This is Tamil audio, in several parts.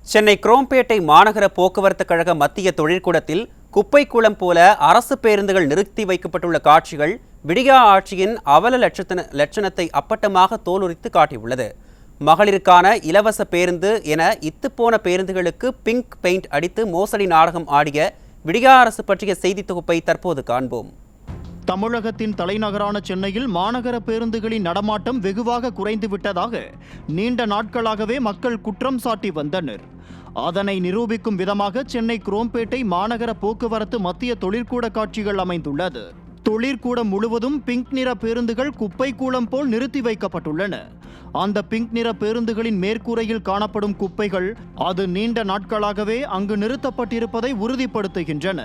சென்னை குரோம்பேட்டை மாநகர போக்குவரத்து கழக மத்திய தொழிற்கூடத்தில் குப்பை கூளம் போல அரசு பேருந்துகள் நிறுத்தி வைக்கப்பட்டுள்ள காட்சிகள் விடியா ஆட்சியின் அவல லட்சணத்தை அப்பட்டமாக தோலுரித்து காட்டியுள்ளது. மகளிருக்கான இலவச பேருந்து என இத்துப்போன பேருந்துகளுக்கு பிங்க் பெயிண்ட் அடித்து மோசடி நாடகம் ஆடிய விடியா அரசு பற்றிய செய்தி தொகுப்பை தற்போது காண்போம். தமிழகத்தின் தலைநகரான சென்னையில் மாநகர பேருந்துகளின் நடமாட்டம் வெகுவாக குறைந்து விட்டதாக நீண்ட நாட்களாகவே மக்கள் குற்றம் சாட்டி வந்தனர். அதனை நிரூபிக்கும் விதமாக சென்னை குரோம்பேட்டை மாநகர போக்குவரத்து மத்திய தொழிற்கூட காட்சிகள் அமைந்துள்ளது. தொழிற்கூடம் முழுவதும் பிங்க் நிற பேருந்துகள் குப்பை கூளம் போல் நிறுத்தி வைக்கப்பட்டுள்ளன. அந்த பிங்க் நிற பேருந்துகளின் மேற்கூரையில் காணப்படும் குப்பைகள் அது நீண்ட நாட்களாகவே அங்கு நிறுத்தப்பட்டிருப்பதை உறுதிப்படுத்துகின்றன.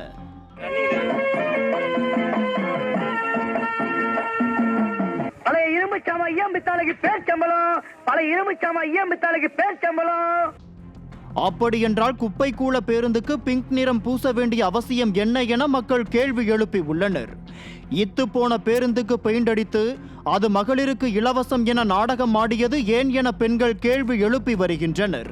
அப்படியென்றால் குப்பை கூள பேருந்துக்கு பிங்க் நிறம் பூச வேண்டிய அவசியம் என்ன என மக்கள் கேள்வி எழுப்பி உள்ளனர். இத்துப்போன பேருந்துக்கு பெயிண்ட் அடித்து அது மகளிருக்கு இலவசம் என நாடகம் ஆடியது ஏன் என பெண்கள் கேள்வி எழுப்பி வருகின்றனர்.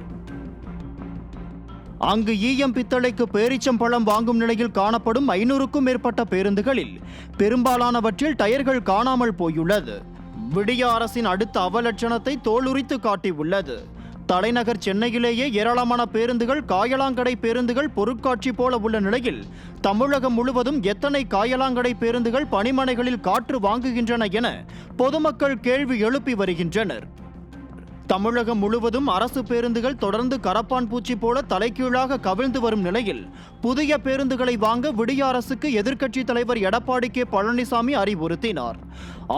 அங்கு ஈயம் பித்தளைக்கு பேரீச்சம்பழம் வாங்கும் நிலையில் காணப்படும் 500க்கும் மேற்பட்ட பேருந்துகளில் பெரும்பாலானவற்றில் டயர்கள் காணாமல் போயுள்ளது. விடியா அரசின் அடுத்த அவலட்சணத்தை தோலுரித்து காட்டியுள்ளது. தலைநகர் சென்னையிலேயே ஏராளமான பேருந்துகள் காயலாங்கடை பேருந்துகள் பொருட்காட்சி போல உள்ள நிலையில் தமிழகம் முழுவதும் எத்தனை காயலாங்கடை பேருந்துகள் பணிமனைகளில் காற்று வாங்குகின்றன என பொதுமக்கள் கேள்வி எழுப்பி வருகின்றனர். தமிழகம் முழுவதும் அரசு பேருந்துகள் தொடர்ந்து கரப்பான் பூச்சி போல தலைகீழாக கவிழ்ந்து வரும் நிலையில் புதிய பேருந்துகளை வாங்க விடியா அரசுக்கு எதிர்க்கட்சித் தலைவர் எடப்பாடி கே பழனிசாமி அறிவுறுத்தினார்.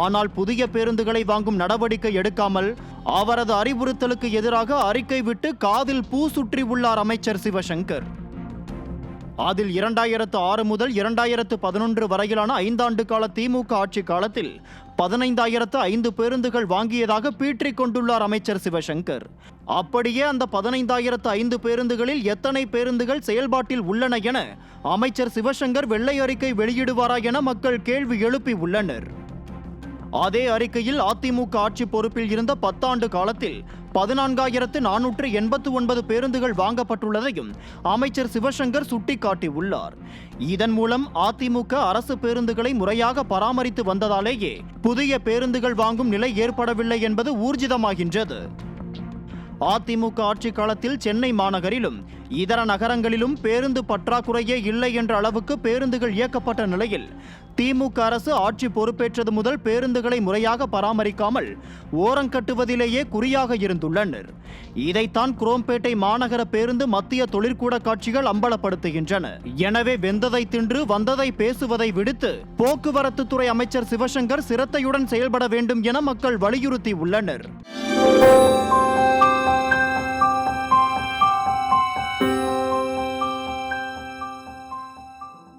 ஆனால் புதிய பேருந்துகளை வாங்கும் நடவடிக்கை எடுக்காமல் அவரது அறிவுறுத்தலுக்கு எதிராக அறிக்கை விட்டு காதில் பூ சுற்றி உள்ளார் அமைச்சர் சிவசங்கர். அதில் 2006 முதல் 2011 வரையிலான 5 ஆண்டு கால திமுக ஆட்சி காலத்தில் 15,005 பேருந்துகள் வாங்கியதாக பீற்றிக் கொண்டுள்ளார் அமைச்சர் சிவசங்கர். அப்படியே அந்த 15,005 பேருந்துகளில் எத்தனை பேருந்துகள் செயல்பாட்டில் உள்ளன என அமைச்சர் சிவசங்கர் வெள்ளை அறிக்கை வெளியிடுவாரா என மக்கள் கேள்வி எழுப்பி உள்ளனர். அதே அறிக்கையில் அதிமுக ஆட்சி பொறுப்பில் இருந்த 10 ஆண்டு காலத்தில் 14,489 பேருந்துகள் வாங்கப்பட்டுள்ளதையும் அமைச்சர் சிவசங்கர் சுட்டிக்காட்டியுள்ளார். இதன் மூலம் அதிமுக அரசு பேருந்துகளை முறையாக பராமரித்து வந்ததாலேயே புதிய பேருந்துகள் வாங்கும் நிலை ஏற்படவில்லை என்பது ஊர்ஜிதமாகின்றது. அதிமுக ஆட்சி காலத்தில் சென்னை மாநகரிலும் இதர நகரங்களிலும் பேருந்து பற்றாக்குறையே இல்லை என்ற அளவுக்கு பேருந்துகள் இயக்கப்பட்ட நிலையில் திமுக அரசு ஆட்சி பொறுப்பேற்றது முதல் பேருந்துகளை முறையாக பராமரிக்காமல் ஓரங்கட்டுவதிலேயே குறியாக இருந்துள்ளனர். இதைத்தான் குரோம்பேட்டை மாநகர பேருந்து மத்திய தொழிற்கூட காட்சிகள் அம்பலப்படுத்துகின்றன. எனவே வெந்ததை தின்று வந்ததை பேசுவதை விடுத்து போக்குவரத்து துறை அமைச்சர் சிவசங்கர் சிரத்தையுடன் செயல்பட வேண்டும் என மக்கள் வலியுறுத்தி உள்ளனர்.